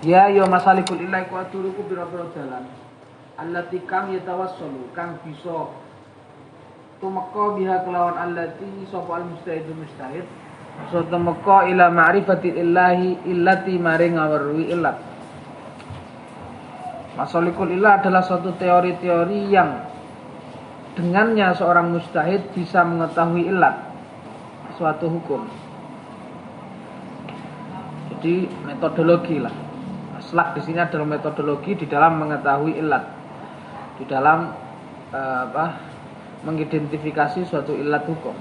Ya yo masalikul illah iku aturuku pira-pira dalan. Allati kang yatawassalu kang bisa tumeka biha kelawan allati sapa al mustahid so tumeka ila ma'rifatil illahi illati maring ngaweruhi illat. Masalikul illah adalah suatu teori-teori yang dengannya seorang mustahid bisa mengetahui illat suatu hukum. Jadi metodologi lah. Aslak di sini adalah metodologi di dalam mengetahui illat, di dalam mengidentifikasi suatu illat hukum.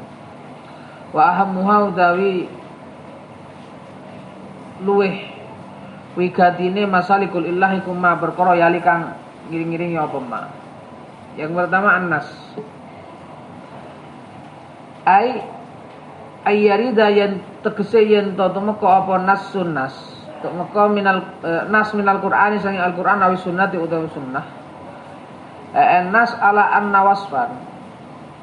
Wa ahammuha utawi luweh wigatine masalikul illah iku ma perkara yali kang ngiring-ngiring ya apa ma. Yang pertama annas. Ayyarida yang tegese yen to temeka apa nas sunnas. Temeka minal nas minal Qur'ani sangi Al-Qur'an awi sunnati utawi sunnah. Nas ala anna wasfan.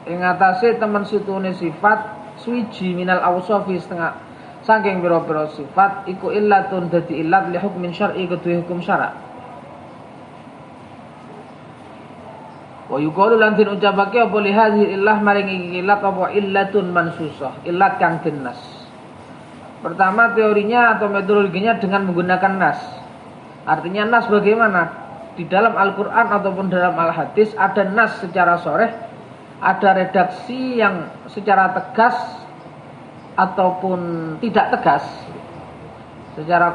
Ing atase temen situne sifat suwiji minal awsafi setengah saking pira-pira sifat iku illatun dadi illat li hukmin syar'i kedue hukum syara'. Wa yuqalu lan den ucapake apa li hadhihi illah maring iki illat apa illatun mansusah, illat kang dinas. Pertama teorinya atau metodologinya dengan menggunakan nas. Artinya nas bagaimana? Di dalam Al-Qur'an ataupun dalam Al-Hadis ada nas secara sharih, ada redaksi yang secara tegas ataupun tidak tegas. Secara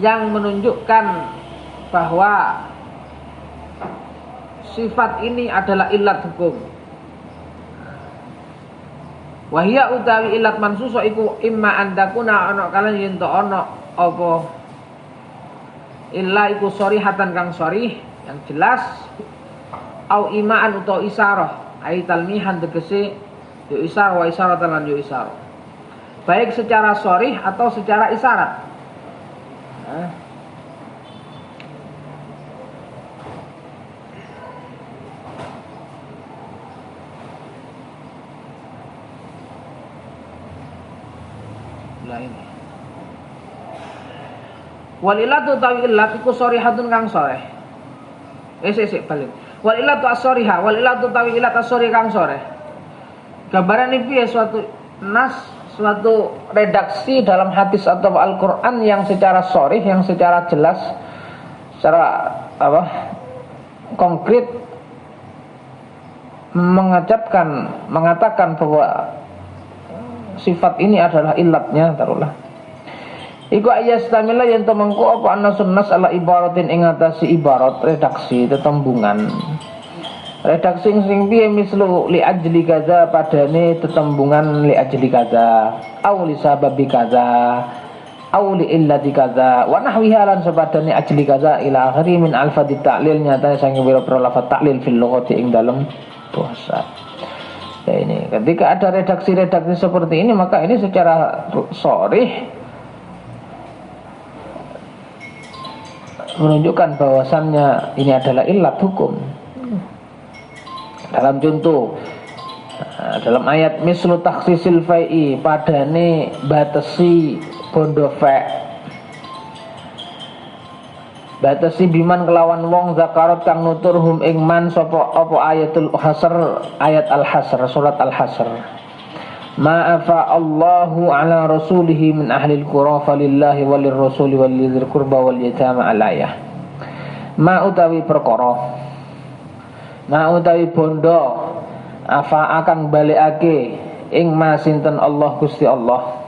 yang menunjukkan bahwa sifat ini adalah illat hukum. Wahia utawi illat mansusa iku imma andakuna ana kala yen to ana apa illa iku sharihatan kang sharih yang jelas au imaan utawa isyarah ai talmihan tegese yo isyarah wa isyaratan lan yo isyarah baik secara sharih atau secara isyarat. Ini wal illatu tawi illat iku sharihatun kang sharih. Balik. Wal illatu as-shariha wal illatu tawi illat as-sharih kang sharih. Gambaran piye suatu nas, suatu redaksi dalam hadis atau Al-Qur'an yang secara sharih, yang secara jelas, secara konkret mengatakan bahwa sifat ini adalah illatnya taruhlah. Iku ayastamila yen to mengko apa ana sunnas ala ibaratin ing atase ibarat redaksi tetembungan. Redaksi sing piye mislu li ajli kaza padane tetembungan li ajli kaza au li sababi kaza au li illati kaza wa nahwiha lan sabadane ajli kaza ila akhiri min alfadit ta'lil nyata sange pira-pira lafaz ta'lil fil lughati ing dalem bahasa. Ya ini ketika ada redaksi-redaksi seperti ini maka ini secara sharih menunjukkan bahwasannya ini adalah illat hukum. Dalam contoh dalam ayat mislu takhsisil fai'i padane batesi bondo fa' batesi biman kelawan wong zakarot kang nuturhum ing man sapa apa ayatul hasr ayat al-hasr surat al-hasr ma'afa Allahu ala rasulihi min ahli al-qura falillahi walir rasuli walidhil qurba wal yatama alayah ma utawi perkara ma utawi bondo afa akan balikake ing ma sinten Allah Gusti Allah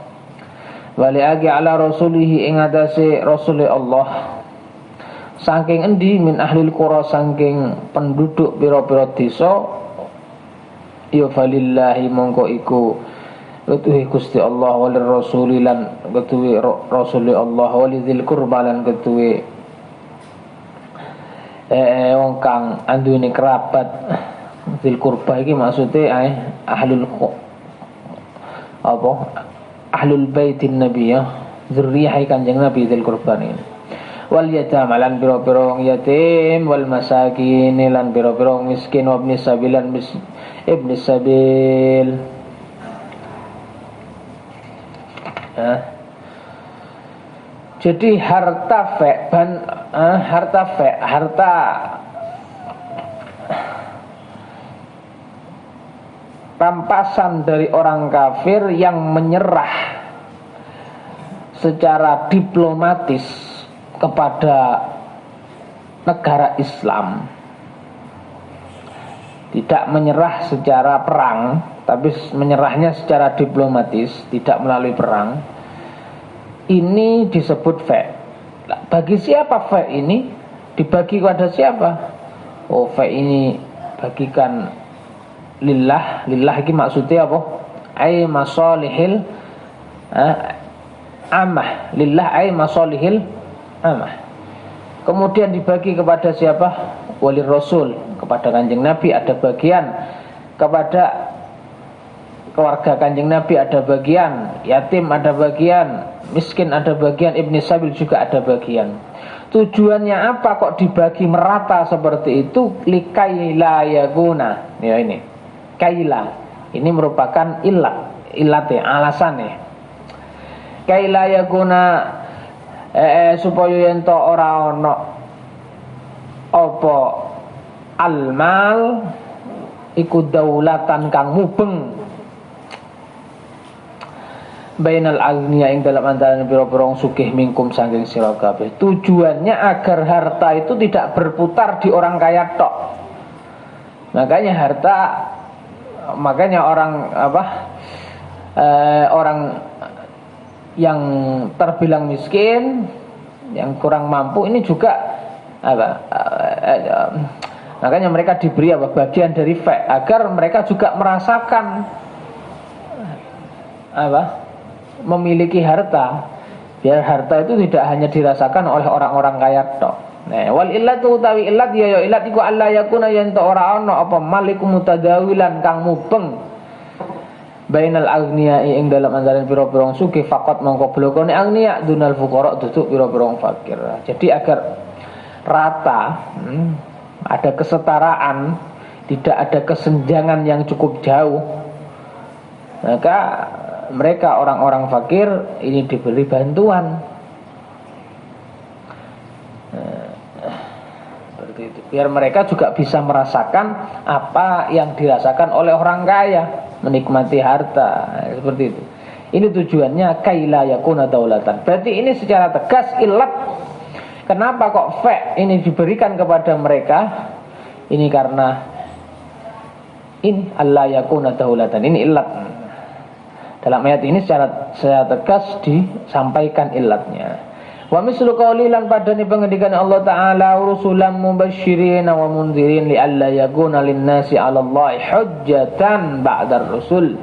balikake ala rasulihi ing atase rasule Allah saking endi min ahlil qura saking penduduk pira-pira desa ya falillahi mongko iku ketuwe Gusti Allah walir rasuli lan ketuwe rasuli Allah walidil qurba lan ketuwe wong kang andune kerabat. Dzil qurba iki maksude ahlul ahlul baitin nabi ya zurriyah kanjeng Nabi dzil qurban ini. Wal yatama lan pira-pira wong yatim wal masakin lan pira-pira wong miskin wa ibnis sabil lan ibnis sabil Ya. Jadi harta rampasan dari orang kafir yang menyerah secara diplomatis kepada negara Islam, tidak menyerah secara perang, tapi menyerahnya secara diplomatis, tidak melalui perang, ini disebut fa'. Bagi siapa fa' ini? Dibagi kepada siapa? Oh, fa' ini bagikan lillah. Lillah ini maksudnya apa? Ay masalihil amah. Lillah ay masalihil amah. Kemudian dibagi kepada siapa? Walir Rasul, kepada Kanjeng Nabi ada bagian, kepada keluarga Kanjeng Nabi ada bagian, yatim ada bagian, miskin ada bagian, ibni sabil juga ada bagian. Tujuannya apa kok dibagi merata seperti itu? Likaila yakuna. Ya ini. Kaila. Ini merupakan ilat ya, alasannya. Kaila yakuna supaya ento ora ono apa almal iku daulatan kang mubeng bainal agniya ing dalam antarané pira-pira wong sugih mingkum saking sira kabeh. Tujuannya agar harta itu tidak berputar di orang kaya tok. Makanya orang orang yang terbilang miskin, yang kurang mampu ini juga makanya mereka diberi bagian dari fa' agar mereka juga merasakan memiliki harta, biar harta itu tidak hanya dirasakan oleh orang-orang kaya tok. Nah, wal illatu utawi illat ya illat iku alla yakuna yen to ora ana apa maliku mutadawilan kang mubeng bainal agniya ing dalam antarané pira-pira sugih faqat mongko blokone agniya dunal fuqara duduk pira-pira fakir. Jadi agar rata, ada kesetaraan, tidak ada kesenjangan yang cukup jauh, maka mereka orang-orang fakir ini diberi bantuan. Seperti itu. Biar mereka juga bisa merasakan apa yang dirasakan oleh orang kaya, menikmati harta, seperti itu. Ini tujuannya kaila yakuna daulatan. Berarti ini secara tegas ilat. Kenapa kok fa' ini diberikan kepada mereka? Ini karena in alla yakuna daulatan. Ini ilat. Dalam ayat ini secara tegas disampaikan ilatnya. Wa mislu qouli lan padane pengendikan Allah taala rusulan mubasysyirin wa mundzirin li alla yakuna lin-nasi 'ala Allahi hujjatan ba'dar rusul.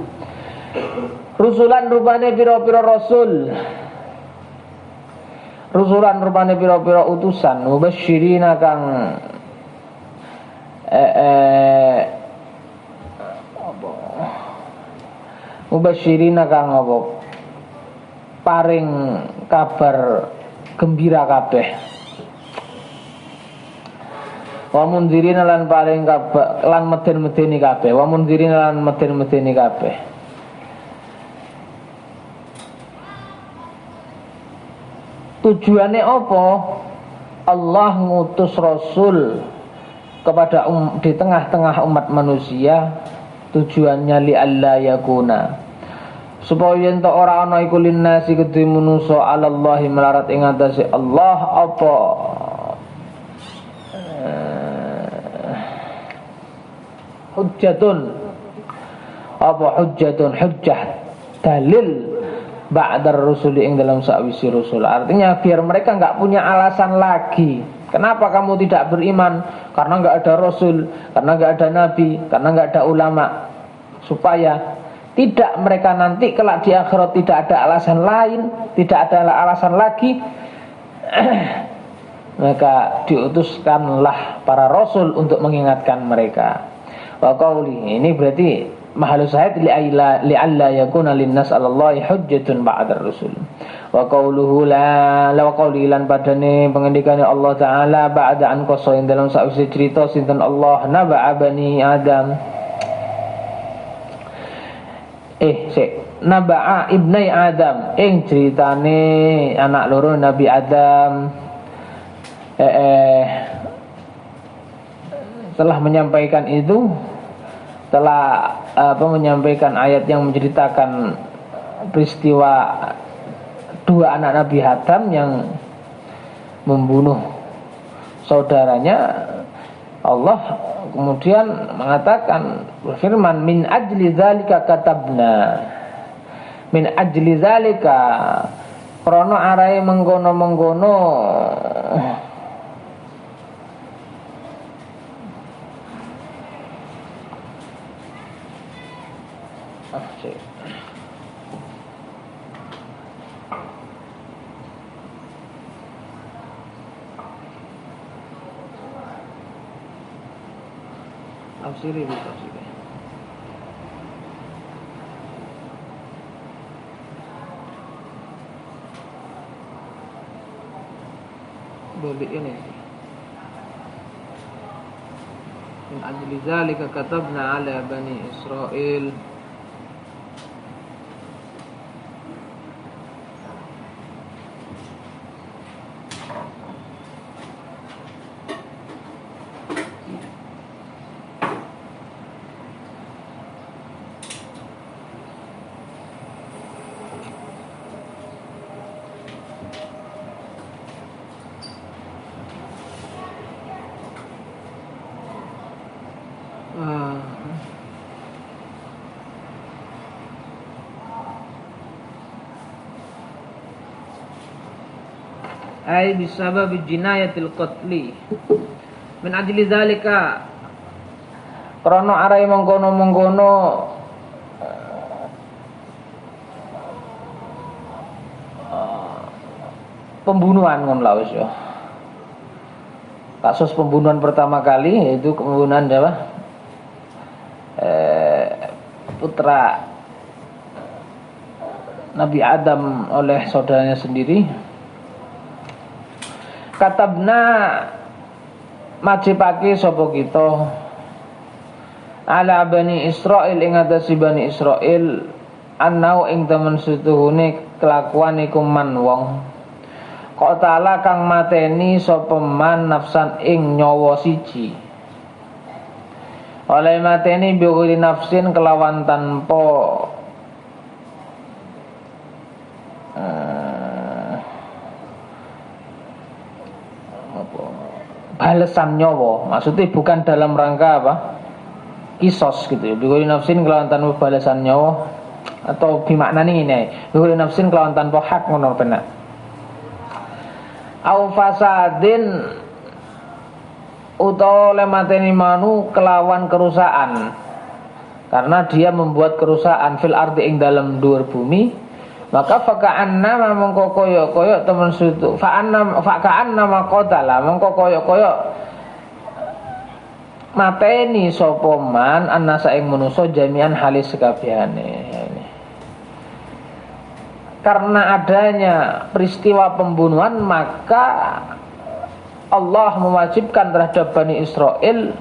Rusulan rupane pira-pira rasul. Rusulan rupane pira-pira utusan mubasysyirin kang mubasysyirin kang apa? Paring kabar gembira kabeh. Wa mundzirin lan paring kabar lan meden-medeni kabeh. Wa mundzirin lan meden-medeni kabeh. Tujuannya apa? Allah ngutus Rasul kepada di tengah-tengah umat manusia. Tujuannya li alla yakuna, supaya yen ora ana iku linnasi kedhe manusa alallahi melarat ing atase Allah apa hujjah dalil ba'dar rusuli ing dalam sakwisi rasul. Artinya biar mereka enggak punya alasan lagi. Kenapa kamu tidak beriman? Karena enggak ada rasul, karena enggak ada nabi, karena enggak ada ulama. Supaya tidak mereka nanti kelak di akhirat tidak ada alasan lain, tidak ada alasan lagi. Maka diutuskanlah para rasul untuk mengingatkan mereka. Wa qauli, ini berarti mahalus syahid li alla yakuna linnas 'alallahi hujjatun ba'dar rusul. Wa qauluhu la qauli lan padane pengendikane Allah taala ba'da an qasa ing dalam sakwise cerita sinten Allah naba'a bani Adam Naba'a ibnai Adam ing ceritane anak loro Nabi Adam telah menyampaikan itu, telah menyampaikan ayat yang menceritakan peristiwa dua anak Nabi Adam yang membunuh saudaranya. Allah kemudian mengatakan, berfirman, min ajli zalika katabna, min ajli zalika, krono arai menggono-menggono tafsiri bisa tafsiri. Boleh ini. Min ajli zalika katabna ala bani Israil ai bisabab jinayatil qatli min ajli zalika, krana arai mengkono-mengkono pembunuhan ngono lho wis ya. Kasus pembunuhan pertama kali yaitu pembunuhan apa? Putra Nabi Adam oleh saudaranya sendiri. Katabna majibake sapa kita ala bani Israil ing atase bani Israil annau ing temen setuhune kelakuan iku man wong kok taala kang mateni sapa man nafsan ing nyawa siji, oleh mateni biwiri nafsin kelawan tanpa balesan nyawa, maksudnya bukan dalam rangka apa kisos gitu ya, biwiri nafsin kelawan tanpa balasan nyawa, atau bimaknane ngene, biwiri nafsin kelawan tanpa hak ngono benar. Au fasadin utawa lemateni manu kelawan kerusakan, karena dia membuat kerusakan fil ardi ing dalam dhuwur bumi, maka faka'anna mongko koyo-koyo temen sutu faka'anna maqatala mongko koyo-koyo mateni sapa man annasa ing manusa jami'an halis sekabehane. Karena adanya peristiwa pembunuhan, maka Allah mewajibkan terhadap Bani Israel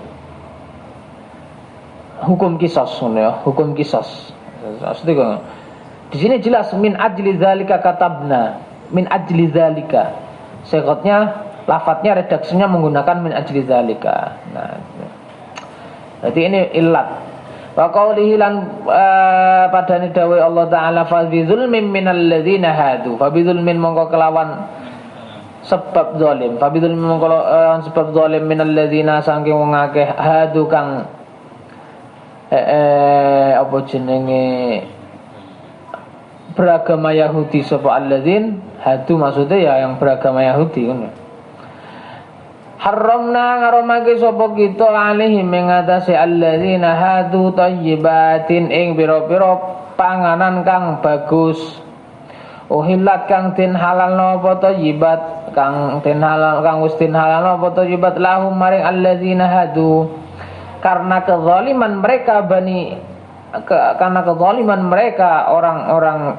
hukum kisos, hukum kisos. Di sini jelas min ajli zalika katabna, min ajli zalika. Sekotnya, lafadznya, redaksinya menggunakan min ajli zalika. Nah, berarti ini illat. Wa qaulihi lan padane dawuh Allah taala fa bi dzulmin minal ladzina hadu, fa bi dzulmin mongko kelawan sebab zalim, fa bi dzulmin mongko sebab zalim minal ladzina saking wong akeh hadu kang apa jenenge beragama Yahudi sapa alladzin hadu, maksudnya ya yang beragama Yahudi ngono. Haramna ngaramake sapa kita alaihi mengatasi alladzina hadu thayyibatin ing pira-pira panganan kang bagus. Uhillat kang den halalno apa thayyibat, kang den halal kang wis den halalno apa thayyibat lahum maring alladzina hadu, karena kezaliman mereka karena kezaliman mereka orang-orang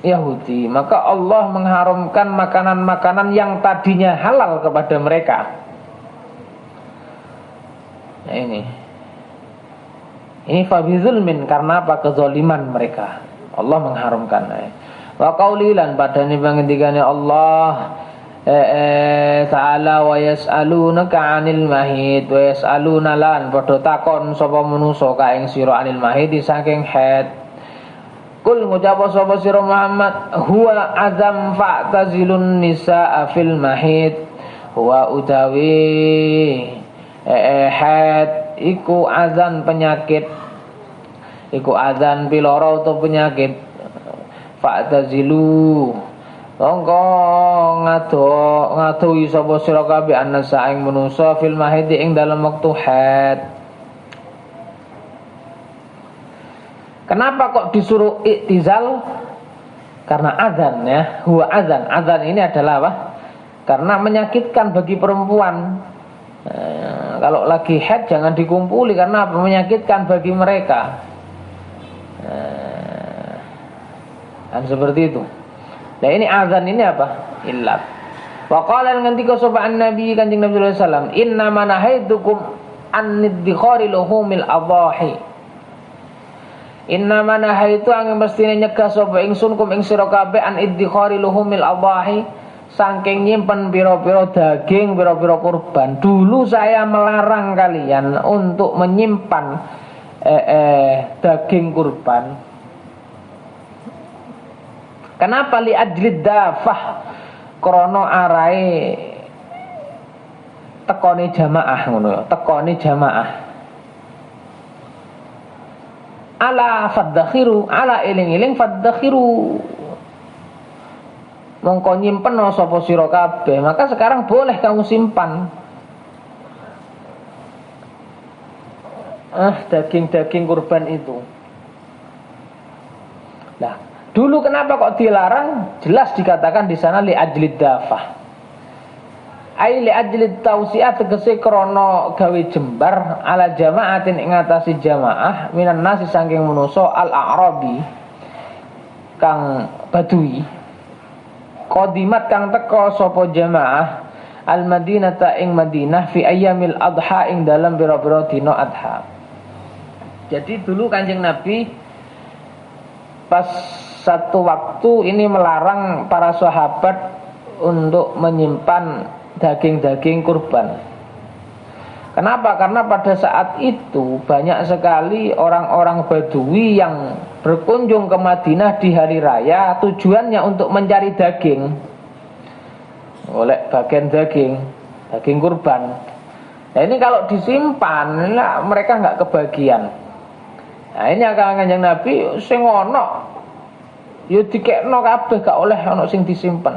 Yahudi, maka Allah mengharamkan makanan-makanan yang tadinya halal kepada mereka. Nah, ini Ini fabizulmin, karena apa? Kezaliman mereka. Allah mengharamkan. Wa qaulilan padane pangendikane Allah ta'ala wa yas'alunaka 'anil mahid wa yas'aluna lan padha takon sapa manusa ka ing sira 'anil mahid saking haid. Kul ngucap sapa sira Muhammad huwa azam fa'tazilun nisaa fil mahid. Huwa utawi haid iku azan penyakit, iku azan piloro atau penyakit. Fa'tazilu mongko ngadohi sapa sira kabeh annasa ing manusa fil mahid ing dalam wektu haid. Kenapa kok disuruh iktizal? Karena azan ya, huwa azan. Azan ini adalah apa? Karena menyakitkan bagi perempuan. Kalau lagi haid jangan dikumpuli, karena apa? Menyakitkan bagi mereka. Dan seperti itu. Nah ini azan ini apa? Illat. Wa qala ngendika sapa Nabi Kanjeng Nabi sallallahu alaihi wasallam, "Inna ma nahaytukum an idkhari luhumil adahi." Inna ma nahaytu angin mestine nyegah sapa ingsun kum ing sira kabeh an idkhari luhumil adahi, saking nyimpen pira-pira daging, pira-pira kurban. Dulu saya melarang kalian untuk menyimpan daging kurban. Kenapa? Li ajlid dafah, krana arahe tekone jamaah ngono ya, tekone jamaah. Ala faddakhiru, ala eling-eling faddakhiru. Mongko nyimpen sapa sira kabeh, maka sekarang boleh kamu simpan. Daging-daging kurban itu. Nah, dulu kenapa kok dilarang? Jelas dikatakan di sana li ajlid dafah. Ai li ajlid tausiah, tegese krana gawe jembar ala jamaatin ing atase jamaah minan nasi saking manusa al a'rabi kang badui. Qadimat kang teka sapa jamaah al madinata ing Madinah fi ayyamil adha ing dalam pira-pira dina adha. Jadi dulu Kanjeng Nabi pas satu waktu ini melarang para sahabat untuk menyimpan daging-daging kurban. Kenapa? Karena pada saat itu banyak sekali orang-orang Badui yang berkunjung ke Madinah di hari raya, tujuannya untuk mencari daging, oleh bagian daging kurban. Nah ini kalau disimpan, mereka nggak kebagian. Nah ini akan Kanjeng Nabi sing ono yo dikekno kabeh, gak oleh ono sing disimpen.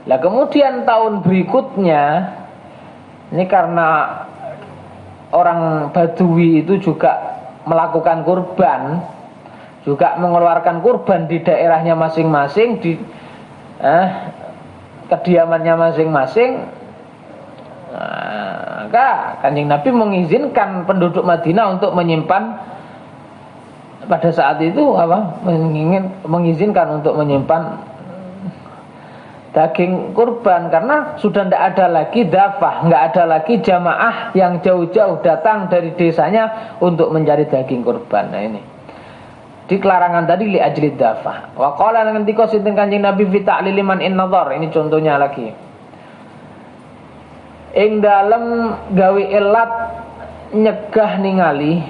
Lah kemudian tahun berikutnya ini karena orang Badui itu juga melakukan kurban, juga mengeluarkan kurban di daerahnya masing-masing, di kediamannya masing-masing. Maka Kanjeng Nabi mengizinkan penduduk Madinah untuk menyimpan pada saat itu mengizinkan untuk menyimpan daging kurban, karena sudah tidak ada lagi dafah, nggak ada lagi jamaah yang jauh-jauh datang dari desanya untuk mencari daging kurban. Nah ini di kelarangan tadi li ajlid dafah. Wa qala ngendika sinten Kanjeng Nabi fi ta'lil man in nazar. Ini contohnya lagi. Ing dalem gawe ilat nyegah ningali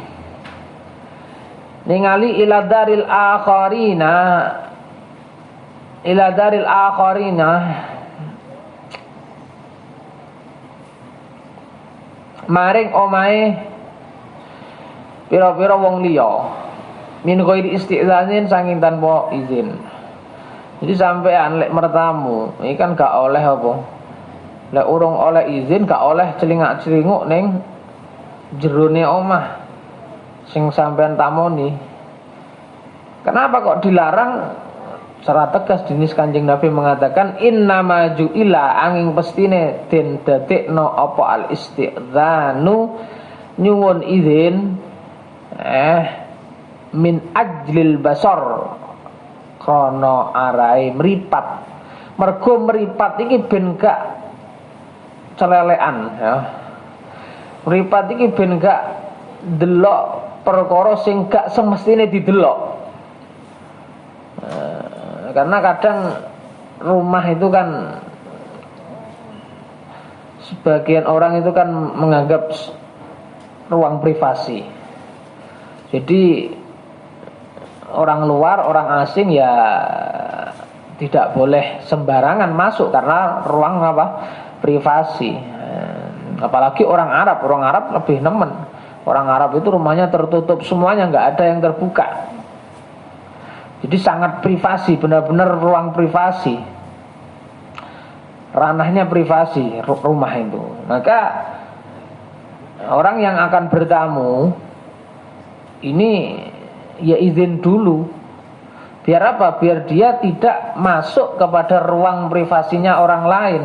ila daril akharina maring omahe pira-pira wong liya min ghairi isti'zanin saking tanpa izin. Jadi sampean lek mertamu iki kan gak oleh apa, lek urung oleh izin gak oleh celingak-celinguk ning jerone omah sing sampean tamoni. Kenapa kok dilarang? Secara tegas dinis Kanjeng Nabi mengatakan innama ju'ila angin pestine den dadekno apa al isti'dzanu nyuwun izin min ajlil basar krana arahe mripat. Mergo mripat iki ben gak celelekan ya. Mripat iki ben gak delok perkara sing gak semestine didelok. Karena kadang rumah itu kan, sebagian orang itu kan menganggap ruang privasi. Jadi orang luar, orang asing ya tidak boleh sembarangan masuk karena ruang apa? Privasi. Apalagi orang Arab lebih nemen. Orang Arab itu rumahnya tertutup semuanya, nggak ada yang terbuka. Jadi sangat privasi, benar-benar ruang privasi. Ranahnya privasi rumah itu. Maka orang yang akan bertamu ini ya izin dulu. Biar apa? Biar dia tidak masuk kepada ruang privasinya orang lain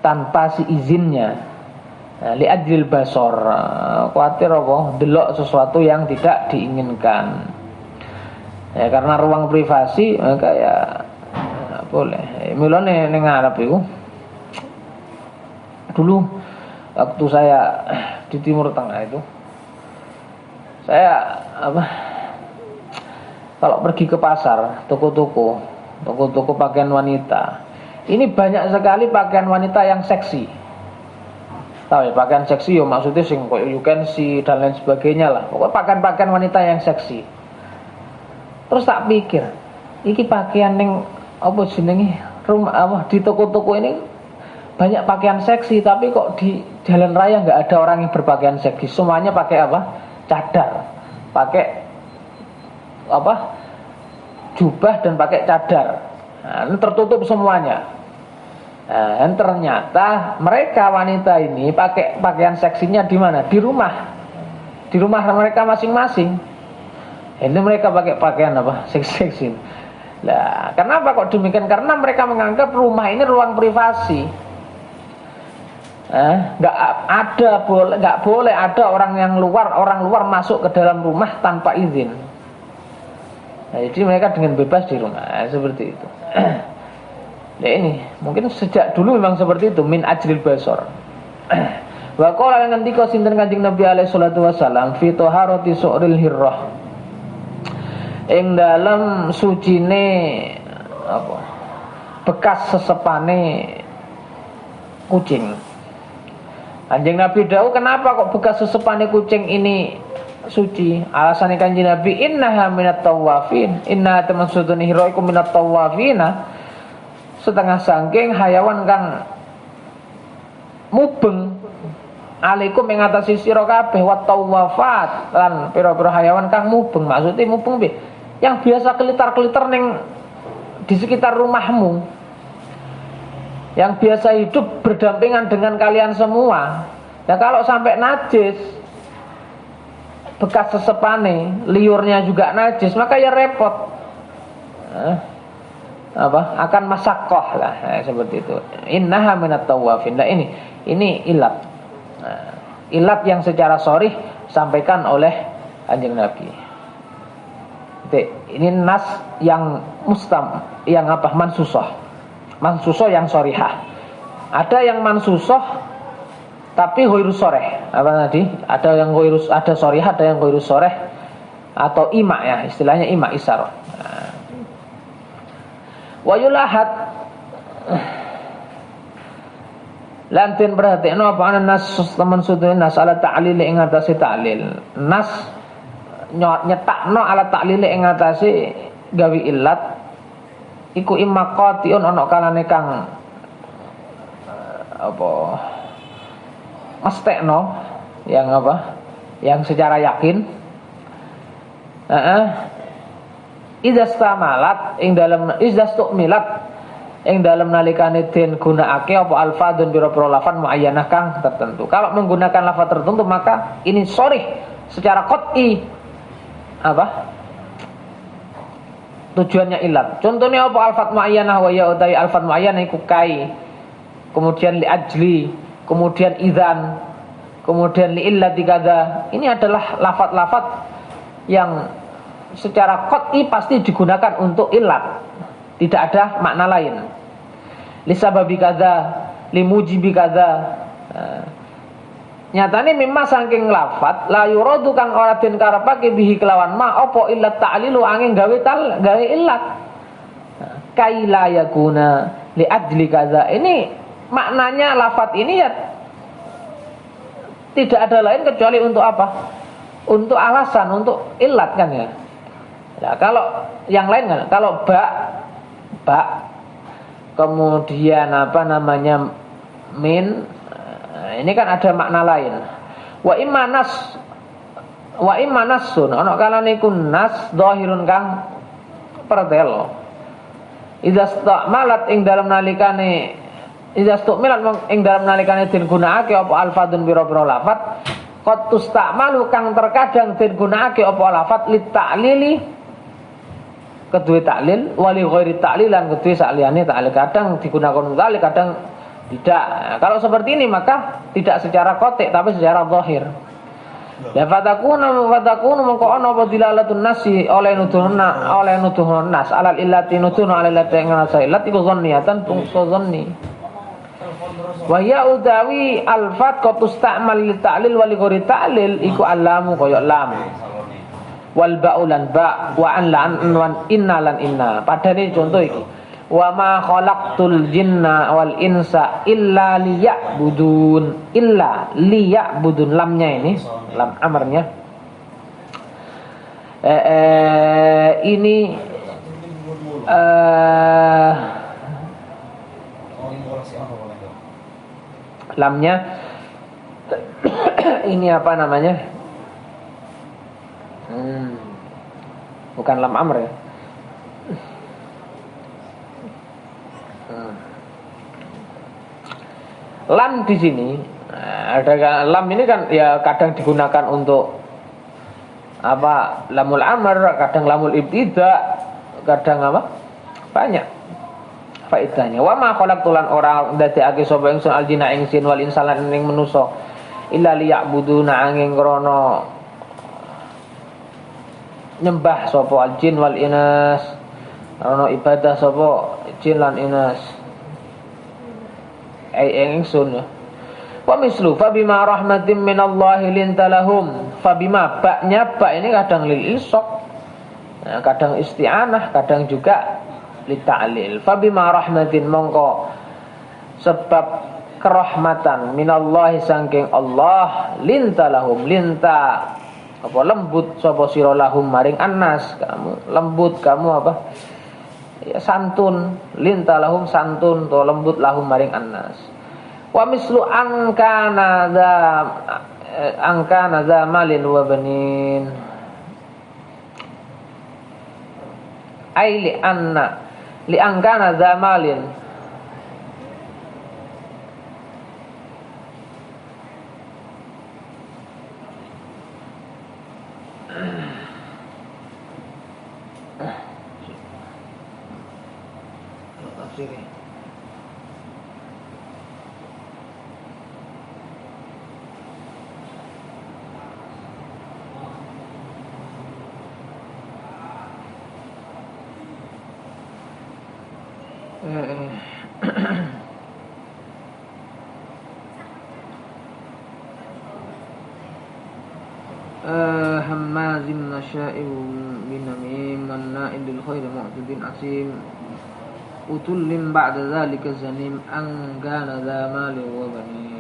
tanpa si izinnya. Li'adil basor, khawatir apa? Delok sesuatu yang tidak diinginkan. Ya karena ruang privasi maka ya boleh. Mulane ning Arab itu dulu waktu saya di Timur Tengah itu, saya kalau pergi ke pasar, toko-toko pakaian wanita, ini banyak sekali pakaian wanita yang seksi. Tahu ya, pakaian seksi ya maksudnya sing koyo you can see dan lain sebagainya lah. Pokoknya pakaian wanita yang seksi. Terus tak pikir, iki pakaian ning apa jenenge rumah di toko-toko ini banyak pakaian seksi, tapi kok di jalan raya nggak ada orang yang berpakaian seksi. Semuanya pakai apa? Cadar, pakai apa? Jubah dan pakai cadar. Nah, ini tertutup semuanya. Nah, dan ternyata mereka wanita ini pakai pakaian seksinya di mana? Di rumah mereka masing-masing. Ini mereka pakai pakaian apa? Seksi. Lah, kenapa kok demikian? Karena mereka menganggap rumah ini ruang privasi. Nggak boleh ada orang luar masuk ke dalam rumah tanpa izin. Nah, jadi mereka dengan bebas di rumah, seperti itu. Nah ini mungkin sejak dulu memang seperti itu, min ajril basor. Wa qala lan ngendika sinten Kanjeng Nabi alaihi salatu wasalam fi taharati su'ril hirrah. Ing dalam sucine apa? Bekas sesepane kucing. Kanjeng Nabi dawuh, kenapa kok bekas sesepane kucing ini suci? Alasannya Kanjeng Nabi, innaha minat tawafin, inna teman sudune hirrah iku minat tawafina. Setengah sangking hayawan kang mubeng alaikum ing atase sira kabeh wa tawafat lan pira-pira hayawan kang mubeng. Maksudnya mubeng piye? Yang biasa kelitar-kelitar ning di sekitar rumahmu, yang biasa hidup berdampingan dengan kalian semua. Nah kalau sampai najis, bekas sesepane, liurnya juga najis, maka ya repot. Akan masakoh lah, seperti itu. Innaha minat tawafin. Nah ini ilat. Ilat yang secara sharih sampaikan oleh Kanjeng Nabi. Ini nas yang mansusoh yang sharihah. Ada yang mansusoh tapi ghairus sharih. Apa tadi? Ada yang ghairus, ada sharihah, ada yang ghairus sharih atau ima ya, istilahnya ima isar. Wa yulahat lantin perhatikno apa ana nas teman sudune nas ala ta'lil ing atase ta'lil. Nas nyetakno ala ta'lil ing atase gawe illat iku imma qatiun ana kalane kang apa mestekno yang apa? Yang secara yakin. Idastamalat ing dalam idastumilat ing dalam nalikane den gunakake apa alfadun biro-biro lafan muayyanah kang tertentu. Kalau menggunakan lafaz tertentu maka ini sharih secara qat'i apa? Tujuannya ilat. Contohnya apa? Alfaz muayyanah wa ya utai alfaz muayyanah iku kai. Kemudian li ajli, kemudian idzan, kemudian li illati kadza. Ini adalah lafaz-lafaz yang secara qat'i pasti digunakan untuk ilat, tidak ada makna lain. Li sababi kadza, li mujibi kadza. Nyatane mimma saking lafat la yuradu kang ora den karepake bihi kelawan ma apa illat ta'lilu angin gawe illat. Kaila yakuna li ajli kaza. Ini maknanya lafat ini ya tidak ada lain kecuali untuk apa? Untuk alasan, untuk illat kan ya. Nah, kalau yang lain kan, kalau ba kemudian apa namanya min, ini kan ada makna lain. Wa imma nasun ana kalane kun nas dhahirun kang pertelo. Idza stamalat ing dalam nalikane den gunakake apa alfadun biro-biro lafat qad tustamalu kang terkadang den gunakake apa lafat lit ta'lili kedue taklil wali ghairi ta'lilan kedue saliyane taklil kadang digunakan untuk taklil kadang tidak. Nah, kalau seperti ini maka tidak secara kotek tapi secara zahir. Ya fatakunu mengko ana apa dilalatun nasi oleh nuduhun nas alal illati nuduhun alal illati ngana illat iku zanniyatan tungso zanni. Wa ya utawi alfat qad tusta'mal li ta'lil wa li ghairi ta'lil iku alamu kaya lam. Wal ba'ulan ba wa an lan inna lan inna. Padane contoh iki. Wa ma khalaqtul jinna wal insa illa liya'budun. Illa liya'budun, lamnya ini lam amarnya ini lamnya ini apa namanya bukan lam amr ya. Lam di sini ada lam ini kan ya kadang digunakan untuk apa lamul amr, kadang lamul ibtida, kadang apa banyak faedahnya. Wa ma khalaqtulan ora ndadekake sapa ingsun aljina ing sin wal insalan ing manusa illa liya'buduna angin krana nyembah sapa aljin wal inas, krana ibadah sapa jin lan inas ingsun ya. Wa mislu fa bima rahmatin minallahi lintalahum. Fa bima baknya bak ini kadang lil isaq, nah, kadang isti'anah, kadang juga li ta'lil. Fa bima rahmatin mongko sebab kerahmatan minallahi saking Allah lintalahum linta apa lembut sapa sira lahum maring annas, kamu lembut kamu apa ya santun lintalahum santun to lembut lahum maring annas. Wa mislu angkana za malin wa banin ai li angkana za malin hammazim nasya'im binamim manna'in lil khairi mu'tadin asim utullin ba'da zalika zanim an kana dza malin wa banin.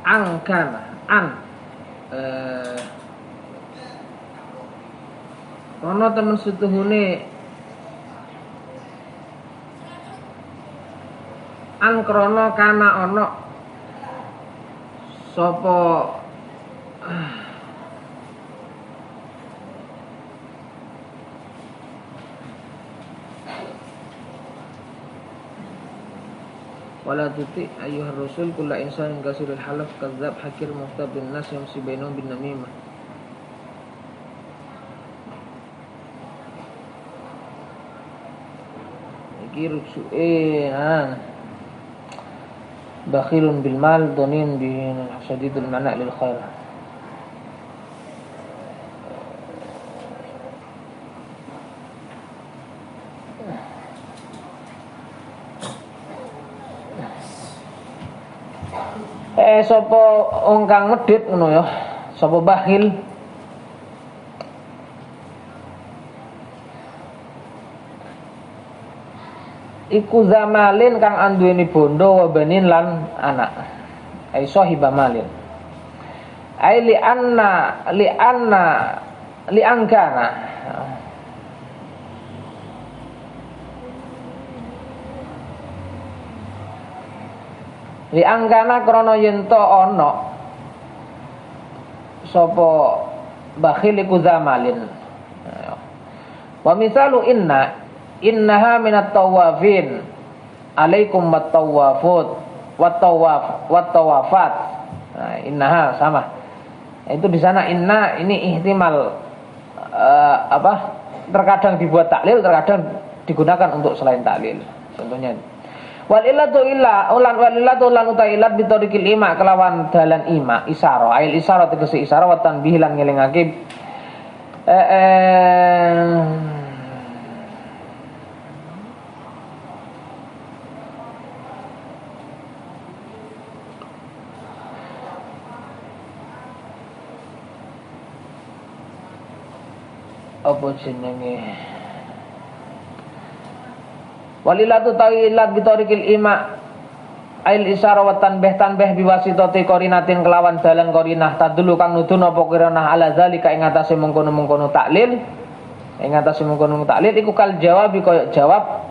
Angkana ana temen setuhune angkrana kana ana sapa wala tuti ayyuhar rasul kullu insanin kasirul halaf kadzab hakir muhtab bin nas yamsi bainahum bin namimah. Iki ruksu'e bakhilun bil mal donin bi sadidul mana' lil khair. Sapa wong kang medhit ngono ya, sapa bakhil iku zamalin kang anduweni bondo wa banin lan anak. Ai sahibah malin. Ai li angkana li angkana krana yen to ana sapa bakhil iku zamalin. Wa misalu innaha minat tawafin alaikum wat-tawafut wat-tawafat. Nah, innaha sama. Itu di sana inna ini ihtimal terkadang dibuat taklil, terkadang digunakan untuk selain taklil. Contohnya wal illatu lan utailat bitorikil ima kelawan dalan ima isara ail isara tegese isara wa tanbih lan ngelingake apa jenenge walilatu tawilat bitorikil ima ail isara wa tanbih biwasitati qarinatin kelawan dalan qarinah tadulu kang nudun apa kirana ala zalika ing atase mengkono-mengkono taklil iku kal jawab kaya jawab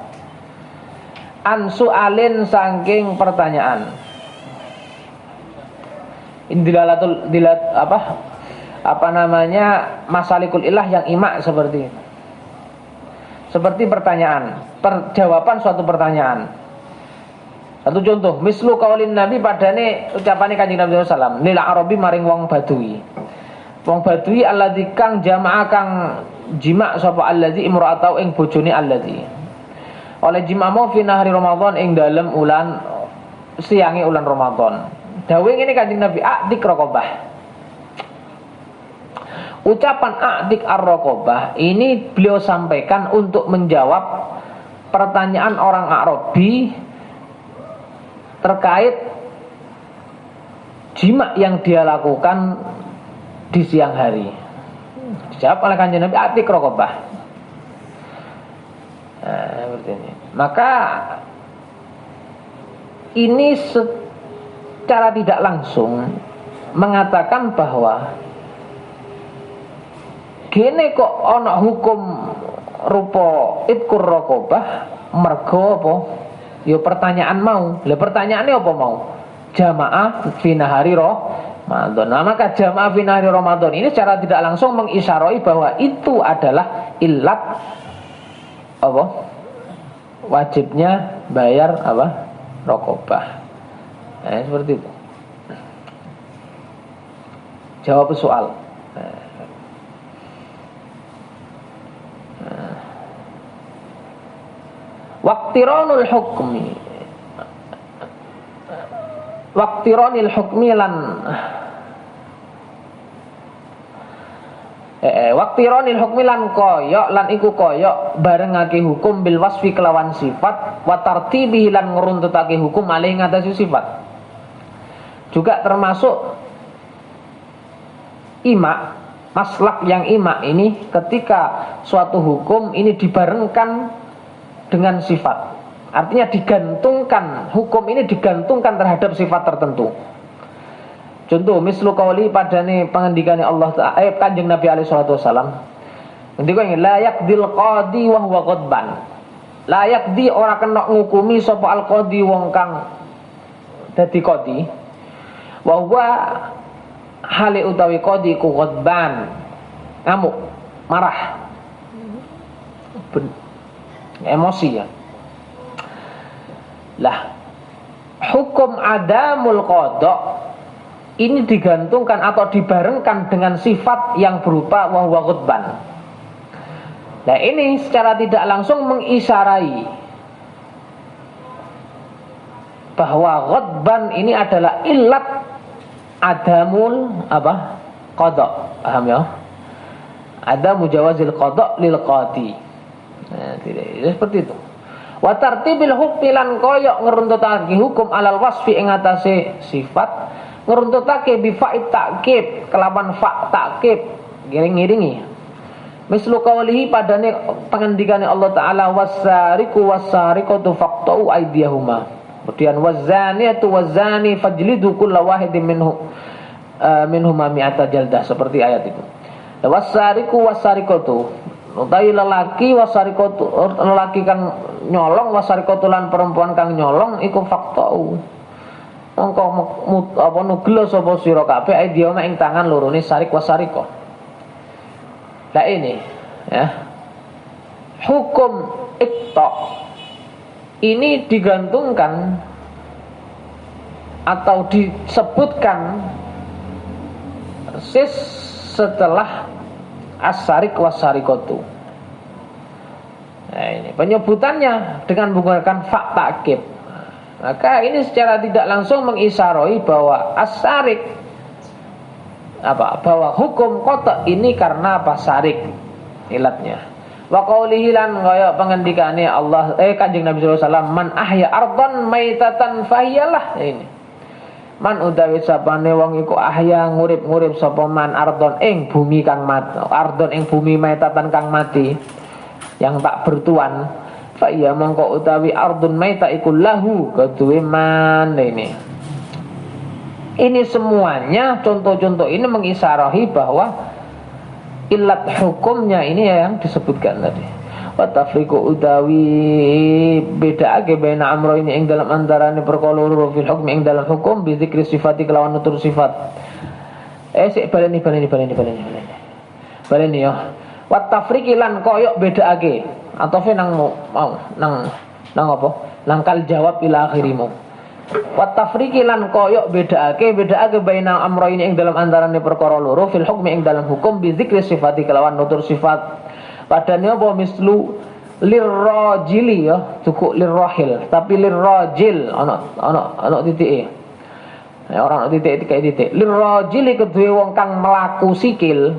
ansu alin saking pertanyaan indilalatul dilat masalikul ilah yang ima seperti pertanyaan, jawaban suatu pertanyaan. Satu contoh, mislu qaulin Nabi padane ucapane Kanjeng Nabi sallallahu alaihi wasallam, lil arabi maring wong Badui. Wong Badui alladzi kang jama'a kang jima' sapa alladzi imra'atau ing bojone alladzi. Oleh jima' mau fi nahri Ramadan ing dalem ulan siange ulan Ramadan. Dawuh ngene Kanjeng Nabi, "A'tik raqabah." Ucapan a'tik ar-raqabah ini beliau sampaikan untuk menjawab pertanyaan orang Arabi terkait jima yang dia lakukan di siang hari. Dijawab oleh Kanjeng Nabi, a'tik raqabah. Nah, seperti ini. Maka ini secara tidak langsung mengatakan bahwa gene kok ana hukum rupa itkur raqabah mergo apa? Ya pertanyaan mau. Lah pertanyaane apa mau? Jamaah fi nahari Ramadan. Nah, maka jamaah fi nahari Ramadan ini secara tidak langsung mengisyarai bahwa itu adalah illat apa? Wajibnya bayar apa? Raqabah. Nah, seperti itu. Jawab soal. Waqtiranul hukmi lan waqtiranil hukmi lan koyok lan iku koyok barengake hukum bil wasfi kelawan sifat wa tartibihi lan ngruntutake hukum alih ngatasi sifat. Juga termasuk ima, maslak yang ima ini ketika suatu hukum ini dibarengkan dengan sifat. Artinya digantungkan, hukum ini digantungkan terhadap sifat tertentu. Contoh mislu qauli padane pengendikane Allah Kanjeng Nabi alaihi salatu wasalam. Ngendika ngene la yaqdil qadi wa huwa ghadban. La yaqdi ora kena ngukumi sapa al qadi wong kang dadi qadi. Wa huwa hale utawi qadi ku ghadban. Ngamuk, marah. Emosi ya. Lah hukum adamul qada ini digantungkan atau dibarengkan dengan sifat yang berupa wa huwa ghadban. Nah, ini secara tidak langsung mengisyarai bahwa ghadban ini adalah illat adamul qada. Paham ya? Ada mujawazil qada lil qadi. Nah, tidak seperti itu. Wa tartibil hukmi lan koyok ngeruntutake hukum alal wasfi ing atase sifat, ngeruntutake bi fa'id ta'kid kelawan fa' ta'kid ngiring-ngiringi. Mislu qawlihi padane pengendikane Allah taala wasariqu wasariqatu faqta'u aydiyahuma. Kemudian wazaniyatu wazani fajlidu kulla wahidin minhuma mi'ata jaldah, seperti ayat itu. Wasariqu wasariqatu utai lelaki wasariqatu lelaki kang nyolong wasariqatu lan perempuan kang nyolong iku faqta'u mongko apa nugelo sapa sira kabeh aidiyama ing tangan lorone sarik wasariqah. Lah ini ya, hukum iqta ini digantungkan atau disebutkan persis setelah as-sarik was-sarikatu. Nah, ini penyebutannya dengan menggunakan fa ta'kid. Maka ini secara tidak langsung mengisyarai bahwa as-sarik bahwa hukum qata ini karena apa? Sarik ilatnya. Wa qaulihi lan kaya pengendikane Allah Kanjeng Nabi sallallahu alaihi wasallam, man ahya ardan maitatan fahiyalah. Ini man utawi sapane wong iku ahya ngurip-ngurip sapa man ardon ing bumi kang mati, ardon ing bumi maitatan kang mati yang tak bertuan, fa iya mongko utawi ardun maita iku lahu keduwe man. Ini semuanya contoh-contoh ini mengisarahi bahwa ilat hukumnya ini yang disebutkan tadi. Wa tafriqu utawi bedaake baina amro ini ing dalam antarane perkara loro fil hukmi ing dalam hukum bi zikri sifati kelawan nutur sifat. Sik baleni ya. Wa tafriqi lan koyok bedaake atau nang mau nang apa? Nang kal jawab ila akhirimu. Wa tafriqi lan koyok bedaake baina amro ini ing dalam antarane perkara loro fil hukmi ing dalam hukum bi zikri sifati kelawan nutur sifat. Padane apa mislu lirrajili ya, cukup lirrahil, tapi lirrajil ana titike. Ya ora ana titik Lirrajili kedue wong kang melaku sikil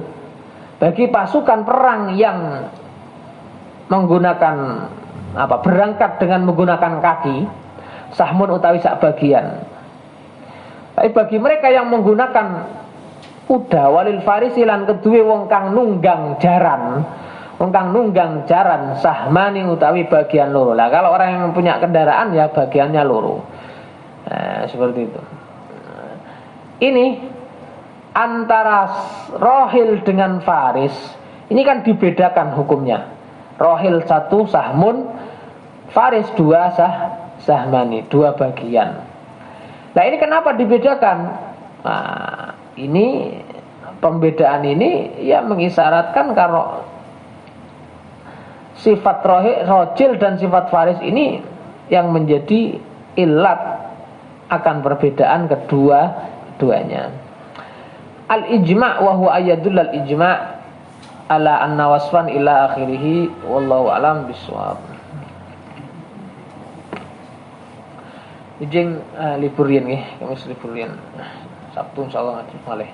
bagi pasukan perang yang menggunakan berangkat dengan menggunakan kaki, sahmun utawi sak bagian. Tapi bagi mereka yang menggunakan kuda walil farisi lan kedue wong kang nunggang jaran sahmani utawi bagian loro. Lah kalau orang yang punya kendaraan ya bagiannya loro. Nah, seperti itu. Ini antara rohil dengan faris ini kan dibedakan hukumnya. Rohil 1 sahmun, faris 2 sahmani, 2 bagian. Nah ini kenapa dibedakan? Nah, ini pembedaan ini ya mengisyaratkan kalau sifat rojil dan sifat faris ini yang menjadi ilat akan perbedaan keduanya. Al-ijma' wa huwa ayadul al-ijma' ala anna wasfan ila akhirih wallahu alam bisawab. Ijing libur riyen nggih, Kamis libur riyen. Sabtu insyaallah ngaji malih.